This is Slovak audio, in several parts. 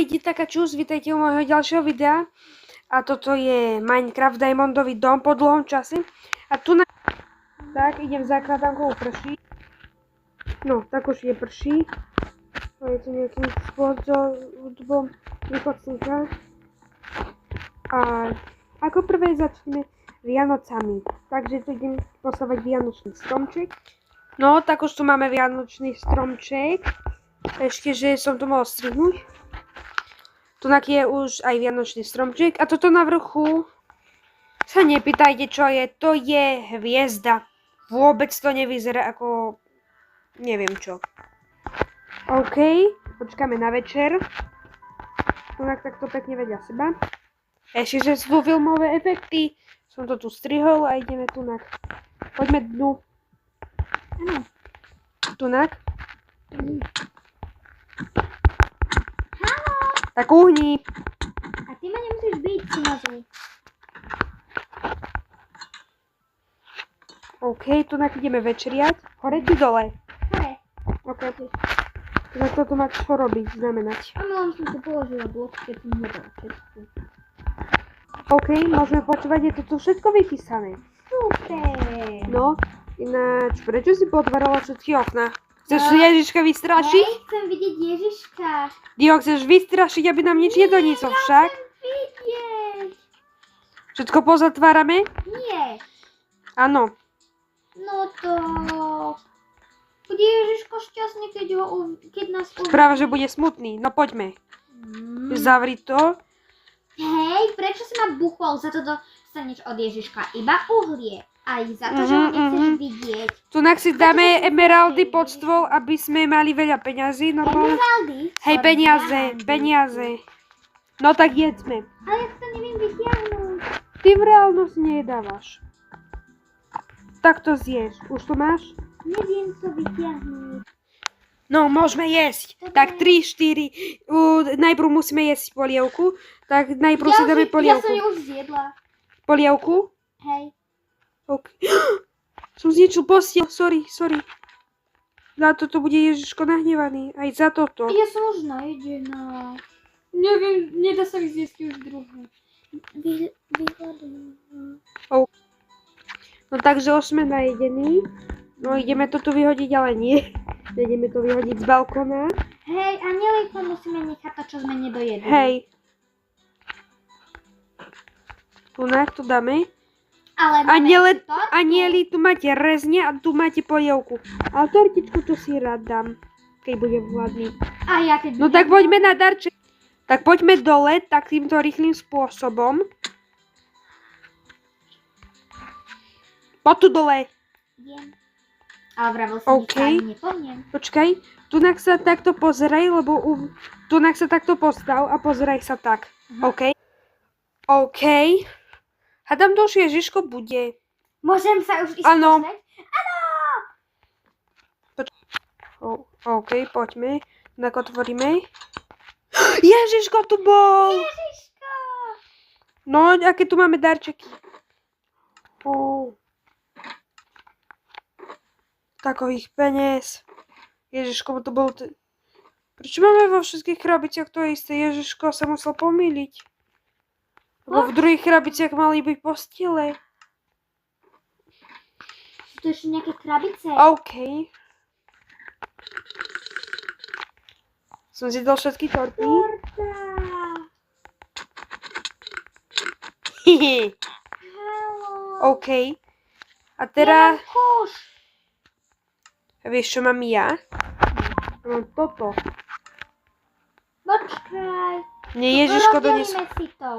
lidi, taká čus, vítajte u môjho ďalšieho videa. A toto je Minecraft Diamondový dom po dlhom čase. A tu na... Tak, idem základankou prší. No, tak už je prší. Je to nejakým spôsobom vypočíta. A ako prvé začneme Vianocami. Takže tu idem postavať vianočný stromček. No, tak už tu máme vianočný stromček. Ešte, že som to mohol strihnúť. Tunak je už aj vianočný stromček. A toto na vrchu sa nepýtajte, čo je. To je hviezda. Vôbec to nevyzerá ako... neviem čo. OK, počkáme na večer. Tunak takto pekne vedľa seba. Ešte, že sú filmové efekty. Som to tu strihol a ideme tunak. Poďme dnu. Tunak. Tak uhni. A ty ma nemusíš byť, Simozu. OK, tu ideme večeriať. Hore či dole? Hore. OK. Tak toto má čo robiť, znamenať. A mám som tu položila blok, keď som hľadala všetko. OK, môžeme počúvať, je to tu všetko vychyssané. Super. No, ináč, prečo si potvorila všetky okná? Chceš Ježiška vystrašiť? Hej, chcem vidieť Ježiška. Dio, chceš vystrašiť, aby nám nič nedoniesol však? Chcem vidieť. Všetko pozatvárame? Nie. Áno. No to... Bude Ježiško šťastný, keď nás uvidí. Práve, že bude smutný. No poďme. Zavri to. Hej, prečo si ma buchol? Za to dostaneš od Ježiška iba uhlie. Aj za to, že ho nechceš vidieť. Tunak si dáme emeraldy pod stôl, aby sme mali veľa peňazí. Emeraldy? Hej, peniaze. No tak jedzme. Ale ja to neviem vytiahnuť. Ty v reálnosti nejedávaš. Tak to zješ. Už to máš? Neviem to vytiahnuť. No, môžeme jesť. Tak 3, 4. Najprv musíme jesť polievku. Tak najprv si dáme polievku. Ja som ju už zjedla. Polievku? Hej. OK. Som zničil postiel. Sorry. Za toto bude Ježiško nahnevaný. Aj za toto. Ja som už najedená. Neviem, nedá sa zjesť už druhú. No takže už sme najedení. No ideme to tu vyhodiť, ale nie. Ideme to vyhodiť z balkóna. Hej, a nelejko musíme nechať to, čo sme nedojedli. Hej. Tunak to dáme. Ale Anieli, tu máte rezne a tu máte polievku. Ale tortičku to si rád dám, keď budem hladný. A ja keď... No tak poďme na darček. Tak poďme dole takýmto rýchlým spôsobom. Poď tu dole. Idem. Ale vravel som, že ani nepoviem. Počkaj, tunak sa takto pozeraj, lebo tunak sa takto postav a pozeraj sa tak. OK. Hádam to už Ježiško bude. Môžem sa už ísť Áno. pozrieť? OK, poďme. Tak otvoríme. Ježiško tu bol! Ježiško! No, aké tu máme darčeky. Takových peniaz. Ježiško, to bol... Prečo máme vo všetkých krabiciach to isté? Ježiško sa musel pomýliť. Lebo v druhých krabiciach mali byť postele. Sú to ešte nejaké krabice? OK. Som zjedol všetky torty. Torta! Hehe. Hello! OK. A teraz... Kuš! Vieš, čo mám ja? Mám toto. Počkaj. Mne Ježiško donesol... Rozdelíme si to.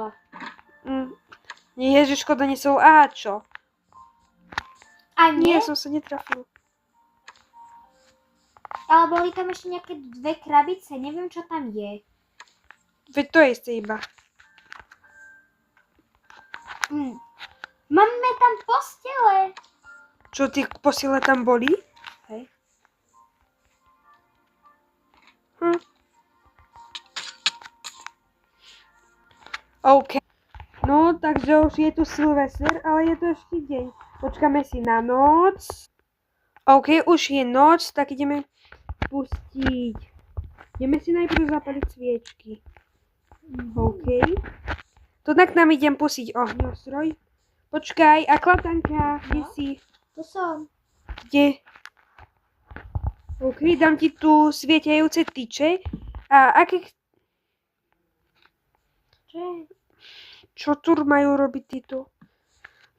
Mne Ježiško donesol... Á, čo? A nie? Nie, som sa netrafil. Ale boli tam ešte nejaké dve krabice. Neviem, čo tam je. Veď to je isté iba. Máme tam postele. Čo, tie posiele tam boli? Hej. OK. No, takže už je tu Silvester, ale je to ešte deň. Počkáme si na noc. OK, už je noc, tak ideme pustiť. Ideme si najprv zapaliť sviečky. OK. To tak nám idem pustiť ohňostroj. Počkaj, a klatanka, kde si? To som. Kde? OK, dám ti tu svietajúce tyče. A aké... Čo tu majú robiť títo?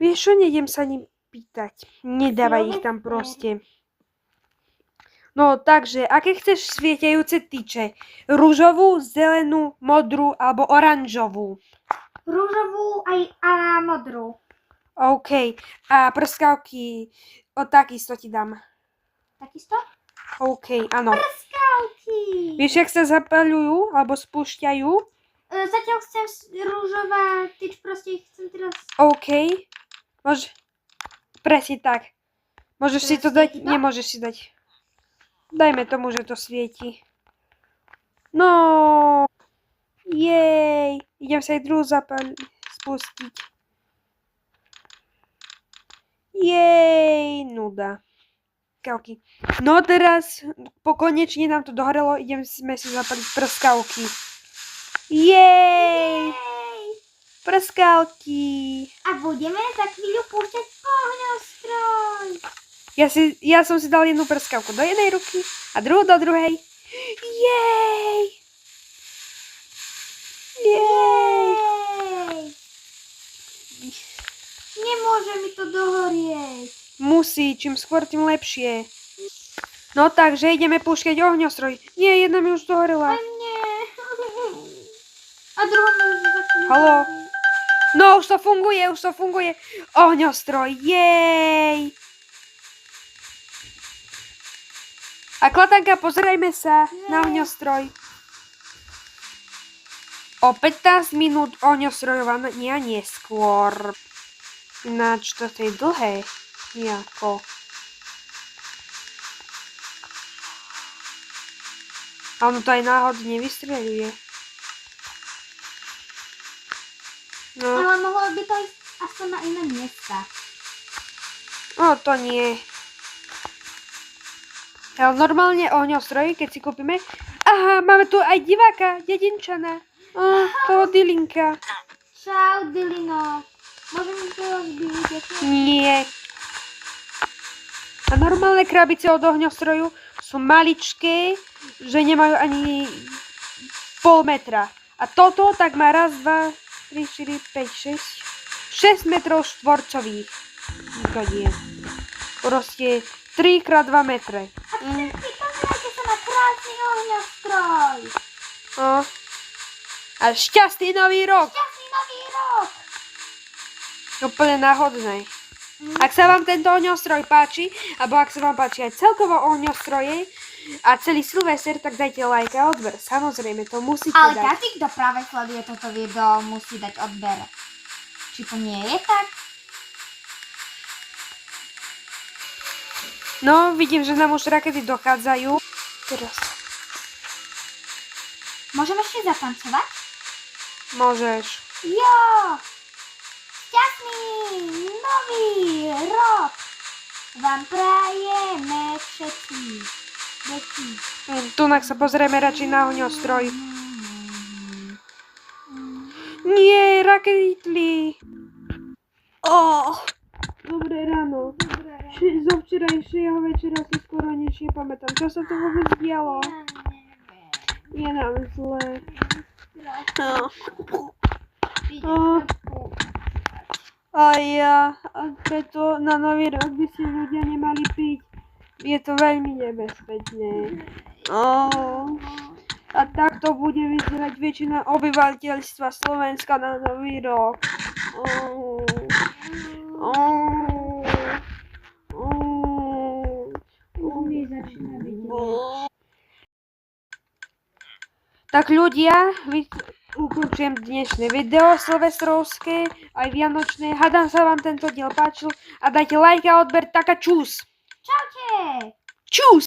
Vieš čo, nejdem sa ním pýtať. Nedávaj ich tam proste. No, takže, aké chceš svietajúce tyče? Rúžovú, zelenú, modrú alebo oranžovú? Rúžovú a modrú. OK. A prskavky, takisto ti dám. Takisto? OK, áno. Prskavky. Vieš, jak sa zapaľujú alebo spúšťajú? Zatiaľ chcem rúžová tyč, proste ich chcem teraz... OK. Presne tak. Môžeš si to dať? Svieti to? Nemôžeš si dať. Dajme tomu, že to svieti. No. Jej. Idem sa aj druhú spustiť. Jej. Nuda. Prskavky. No teraz, konečne nám to dohorelo, sme si zapaliť prskavky. Jej! Prskavky. A budeme za chvíľu púšťať ohňostroj. Ja som si dal jednu prskavku do jednej ruky a druhú do druhej. Jej! Jej! Nemôže mi to dohorieť. Musí, čím skôr, tým lepšie. No takže ideme púšťať ohňostroj. Nie, jedna mi už dohorela. Nie. A druhá mi už začala. Haló? No, už to funguje. Ohňostroj, jej! A klatanka, pozerajme sa na ohňostroj. O 15 minút ohňostrojovania neskôr. Ináč to je dlhé. Nejako. A ono to aj náhodne vystreľuje. No. Ale mohlo by to ísť aspoň na iné miesta. No to nie. Ale normálne ohňostroj, keď si kúpime. Aha, máme tu aj diváka, dedinčana. Toho Dylinka. Čau, Dylino. Môžem to rozbíliť? Nie. A normálne krabice od ohňostroju sú maličké, že nemajú ani pol metra. A toto tak má raz, 2, 3, 4, 5, 6 metrov štvorcových. To nie. Proste 3 x 2 metre. Pozerajte sa na krásny ohňostroj. A šťastný nový rok. Šťastný nový rok. Úplne náhodné. Ak sa vám tento ohňostroj páči, alebo ak sa vám páči aj celkovo ohňostroje a celý Silvester, tak dajte like a odber. Samozrejme, to musíte Ale dať. každý, kto práve sleduje toto video, musí dať odber. Či to nie je tak? No, vidím, že nám už rakety dochádzajú. Teraz. Môžeme ešte zatancovať? Môžeš. Jo! Šťastný nový rok vám prajeme všetci. Deti. Tunak sa pozrieme radšej na ohňostroj. Nie, raketli. Dobré ráno. Zo včerajšieho večera si skoro nič nepamätám. Čo sa to vôbec dialo? Je nám zle. A preto na nový rok by si ľudia nemali piť. Je to veľmi nebezpečné. A takto bude vyzerať väčšina obyvateľstva Slovenska na nový rok. Tak ľudia, ukončujem dnešné video silvestrovské, aj vianočné. Hádam sa vám tento diel páčil a dajte like a odber, taká čus. Čaute! Čus!